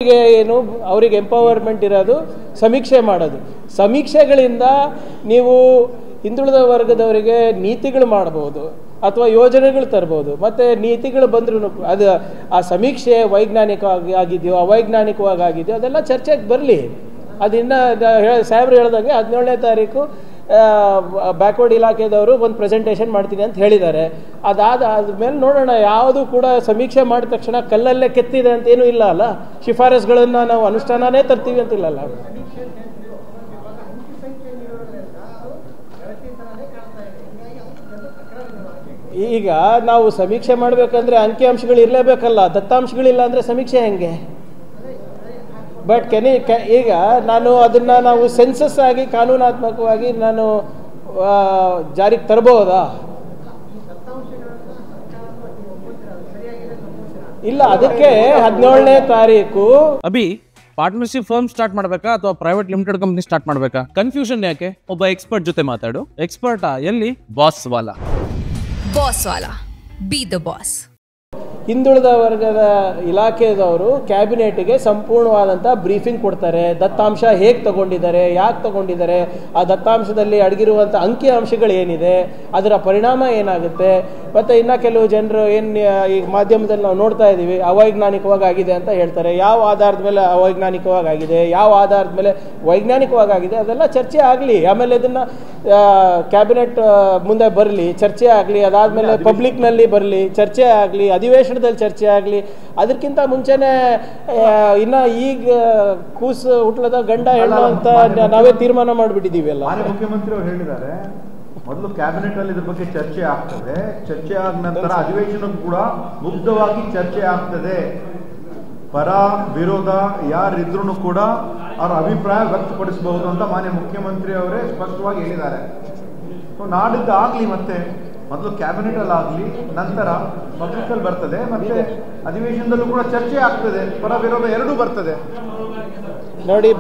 ಏನು ಅವರಿಗೆ ಎಂಪವರ್ಮೆಂಟ್ ಇರೋದು ಸಮೀಕ್ಷೆ ಮಾಡೋದು. ಸಮೀಕ್ಷೆಗಳಿಂದ ನೀವು ಹಿಂದುಳಿದ ವರ್ಗದವರಿಗೆ ನೀತಿಗಳು ಮಾಡಬಹುದು ಅಥವಾ ಯೋಜನೆಗಳು ತರಬಹುದು. ಮತ್ತು ನೀತಿಗಳು ಬಂದ್ರೂ ಅದು ಆ ಸಮೀಕ್ಷೆ ವೈಜ್ಞಾನಿಕವಾಗಿ ಆಗಿದೆಯೋ ಅವೈಜ್ಞಾನಿಕವಾಗಿ ಆಗಿದೆಯೋ ಅದೆಲ್ಲ ಚರ್ಚೆಗೆ ಬರಲಿ. ಅದಿನ್ನು ಸಾಹೇಬ್ರು ಹೇಳ್ದಂಗೆ 17ನೇ ತಾರೀಕು ಬ್ಯಾಕ್ವರ್ಡ್ ಇಲಾಖೆದವರು ಒಂದು ಪ್ರೆಸೆಂಟೇಷನ್ ಮಾಡ್ತೀನಿ ಅಂತ ಹೇಳಿದ್ದಾರೆ. ಅದಾದ್ಮೇಲೆ ನೋಡೋಣ. ಯಾವುದು ಕೂಡ ಸಮೀಕ್ಷೆ ಮಾಡಿದ ತಕ್ಷಣ ಕಲ್ಲಲ್ಲೇ ಕೆತ್ತಿದೆ ಅಂತ ಏನೂ ಇಲ್ಲ ಅಲ್ಲ. ಶಿಫಾರಸ್ಗಳನ್ನು ನಾವು ಅನುಷ್ಠಾನನೇ ತರ್ತೀವಿ ಅಂತಿಲ್ಲಲ್ಲ. ಈಗ ನಾವು ಸಮೀಕ್ಷೆ ಮಾಡಬೇಕಂದ್ರೆ ಅಂಕಿಅಂಶಗಳು ಇರಲೇಬೇಕಲ್ಲ. ದತ್ತಾಂಶಗಳಿಲ್ಲ ಅಂದರೆ ಸಮೀಕ್ಷೆ ಹೆಂಗೆ? ಬಟ್ ಈಗ ನಾವು ಸೆನ್ಸಸ್ ಆಗಿ ಕಾನೂನಾತ್ಮಕವಾಗಿ ನಾನು ಜಾರಿಗೆ ತರಬಹುದಾ? ಇಲ್ಲ, ಅದಕ್ಕೆ 17ನೇ ತಾರೀಕು ಪಾರ್ಟ್ನರ್ಶಿಪ್ ಫರ್ಮ್ ಸ್ಟಾರ್ಟ್ ಮಾಡಬೇಕಾ ಅಥವಾ ಪ್ರೈವೇಟ್ ಲಿಮಿಟೆಡ್ ಕಂಪನಿ ಸ್ಟಾರ್ಟ್ ಮಾಡಬೇಕಾ? ಕನ್ಫ್ಯೂಷನ್ ಯಾಕೆ? ಒಬ್ಬ ಎಕ್ಸ್ಪರ್ಟ್ ಜೊತೆ ಮಾತಾಡು. ಎಕ್ಸ್ಪರ್ಟಾ? ಎಲ್ಲಿ? Boss Vala. B the boss. ಹಿಂದುಳಿದ ವರ್ಗದ ಇಲಾಖೆದವರು ಕ್ಯಾಬಿನೆಟ್ಗೆ ಸಂಪೂರ್ಣವಾದಂಥ ಬ್ರೀಫಿಂಗ್ ಕೊಡ್ತಾರೆ. ದತ್ತಾಂಶ ಹೇಗೆ ತಗೊಂಡಿದ್ದಾರೆ, ಯಾಕೆ ತಗೊಂಡಿದ್ದಾರೆ, ಆ ದತ್ತಾಂಶದಲ್ಲಿ ಅಡಗಿರುವಂಥ ಅಂಕಿ ಅಂಶಗಳು ಏನಿದೆ, ಅದರ ಪರಿಣಾಮ ಏನಾಗುತ್ತೆ. ಮತ್ತು ಇನ್ನು ಕೆಲವು ಜನರು ಈಗ ಮಾಧ್ಯಮದಲ್ಲಿ ನಾವು ನೋಡ್ತಾ ಇದ್ದೀವಿ, ಅವೈಜ್ಞಾನಿಕವಾಗಿ ಆಗಿದೆ ಅಂತ ಹೇಳ್ತಾರೆ. ಯಾವ ಆಧಾರದ ಮೇಲೆ ಅವೈಜ್ಞಾನಿಕವಾಗಿ ಆಗಿದೆ, ಯಾವ ಆಧಾರದ ಮೇಲೆ ವೈಜ್ಞಾನಿಕವಾಗಿ ಆಗಿದೆ, ಅದೆಲ್ಲ ಚರ್ಚೆ ಆಗಲಿ. ಆಮೇಲೆ ಇದನ್ನು ಕ್ಯಾಬಿನೆಟ್ ಮುಂದೆ ಬರಲಿ, ಚರ್ಚೆ ಆಗಲಿ. ಅದಾದಮೇಲೆ ಪಬ್ಲಿಕ್ನಲ್ಲಿ ಬರಲಿ, ಚರ್ಚೆ ಆಗಲಿ, ಅಧಿವೇಶನದಲ್ಲಿ ಚರ್ಚೆ ಆಗಲಿ. ಅದಕ್ಕಿಂತ ಮುಂಚೆನೆ ಇನ್ನು ಈಗ ಕೂಸು ಹುಟ್ಲದ ಗಂಡ ಹೆಣ್ಣು ಅಂತ ನಾವೇ ತೀರ್ಮಾನ ಮಾಡಿಬಿಟ್ಟಿದ್ದೀವಿ ಅಲ್ಲ. ಮುಖ್ಯಮಂತ್ರಿ ಅವರು ಹೇಳಿದ್ದಾರೆ, ಮೊದಲು ಕ್ಯಾಬಿನೆಟ್ ಅಲ್ಲಿ ಇದ್ರ ಬಗ್ಗೆ ಚರ್ಚೆ ಆಗ್ತದೆ, ಚರ್ಚೆ ಆದ ನಂತರ ಅಧಿವೇಶನ ಕೂಡ ಮುಗ್ಧವಾಗಿ ಚರ್ಚೆ ಆಗ್ತದೆ. ಪರ ವಿರೋಧ ಯಾರಿದ್ರೂ ಕೂಡ ಅವರ ಅಭಿಪ್ರಾಯ ವ್ಯಕ್ತಪಡಿಸಬಹುದು ಅಂತ ಮಾನ್ಯ ಮುಖ್ಯಮಂತ್ರಿ ಅವರೇ ಸ್ಪಷ್ಟವಾಗಿ ಹೇಳಿದ್ದಾರೆ. ಸೊ ನಾಡಿದ್ದು ಆಗ್ಲಿ, ಮತ್ತೆ ಮೊದಲು ಕ್ಯಾಬಿನೆಟ್ ಅಲ್ಲಿ ಆಗ್ಲಿ, ನಂತರ ಪಬ್ಲಿಕ್ ಅಲ್ಲಿ ಬರ್ತದೆ, ಮತ್ತೆ ಅಧಿವೇಶನದಲ್ಲೂ ಕೂಡ ಚರ್ಚೆ ಆಗ್ತದೆ, ಪರ ವಿರೋಧ ಎರಡೂ ಬರ್ತದೆ. ನೋಡಿ,